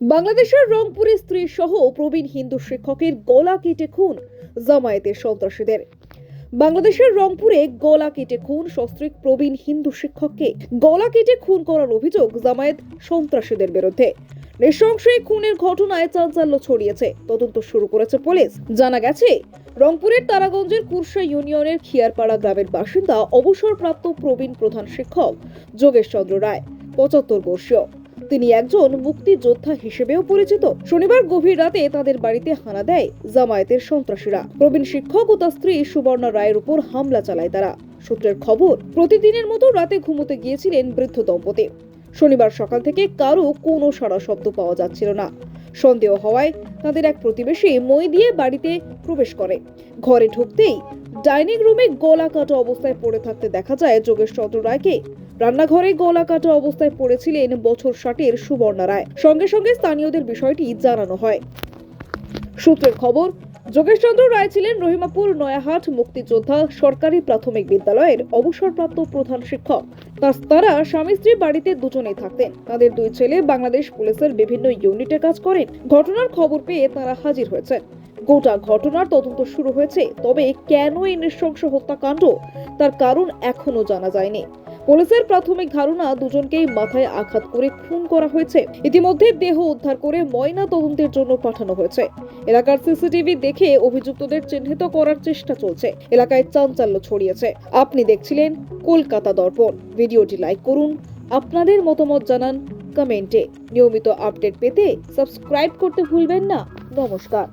বাংলাদেশের রংপুরে স্ত্রী সহ প্রবীণ হিন্দু শিক্ষকের গলা কেটে খুন জামায়াতের সন্ত্রাসীদের। বাংলাদেশের রংপুরে গলা কেটে খুন সস্ত্রীক প্রবীণ হিন্দু শিক্ষককে গলা কেটে খুন করার অভিযোগ জামায়াত সন্ত্রাসীদের বিরুদ্ধে। নৃশংস এই খুনের ঘটনায় চাঞ্চল্য ছড়িয়েছে, তদন্ত শুরু করেছে পুলিশ। জানা গেছে, রংপুরের তারাগঞ্জের কুরসা ইউনিয়নের খিয়ারপাড়া গ্রামের বাসিন্দা অবসরপ্রাপ্ত প্রবীণ প্রধান শিক্ষক যোগেশ চন্দ্র রায় ৭৫ বর্ষীয়। তিনি একজন মুক্তিযোদ্ধা হিসেবেও পরিচিত। শনিবার গভীর রাতে তাদের বাড়িতে হানা দেয় জামায়াতের সন্ত্রাসীরা। প্রবীণ শিক্ষক ও তার স্ত্রী সুবর্ণা রায়ের উপর হামলা চালায় তারা। সূত্রের খবর, প্রতিদিনের মতো রাতে ঘুমোতে গিয়েছিলেন বৃদ্ধ দম্পতি। শনিবার সকাল থেকে কারো কোনো সাড়া শব্দ পাওয়া যাচ্ছিল না। সন্দেহ হওয়ায় তাদের এক প্রতিবেশী মই দিয়ে বাড়িতে প্রবেশ করে। ঘরে ঢুকতেই ডাইনিং রুমে গলা কাটা অবস্থায় পড়ে থাকতে দেখা যায় যোগেশ চন্দ্র রায়কে। রান্নাঘরে গলা কাটা অবস্থায় পড়েছিলেন বছর ৬০-এর সুবর্ণা রায়। সঙ্গে সঙ্গে স্থানীয়দের বিষয়টি জানানো হয়। সূত্রের খবর, যোগেশ চন্দ্র রায় ছিলেন রহিমাপুর নয়াহাট মুক্তিযোদ্ধা সরকারি প্রাথমিক বিদ্যালয়ের অবসরপ্রাপ্ত প্রধান শিক্ষক। তারা স্বামী স্ত্রী বাড়িতে দুজনেই থাকতেন। তাদের দুই ছেলে বাংলাদেশ পুলিশের বিভিন্ন ইউনিটে কাজ করেন। ঘটনার খবর পেয়ে তারা হাজির হয়েছেন। গোটা ঘটনার তদন্ত শুরু হয়েছে, তবে কেন এই নৃশংস হত্যাকাণ্ড তার কারণ এখনো জানা যায়নি। পুলিশের প্রাথমিক ধারণা, দুজনকেই মাথায় আঘাত করে খুন করা হয়েছে। ইতিমধ্যে দেহ উদ্ধার করে ময়না তদন্তের জন্য পাঠানো হয়েছে। এলাকার সিসিটিভি দেখে অভিযুক্তদের চিহ্নিত করার চেষ্টা চলছে। এলাকায় চাঞ্চল্য ছড়িয়েছে। আপনি দেখছিলেন কলকাতা দর্পণ। ভিডিওটি লাইক করুন, আপনাদের মতামত জানান কমেন্টে। নিয়মিত আপডেট পেতে সাবস্ক্রাইব করতে ভুলবেন না। নমস্কার।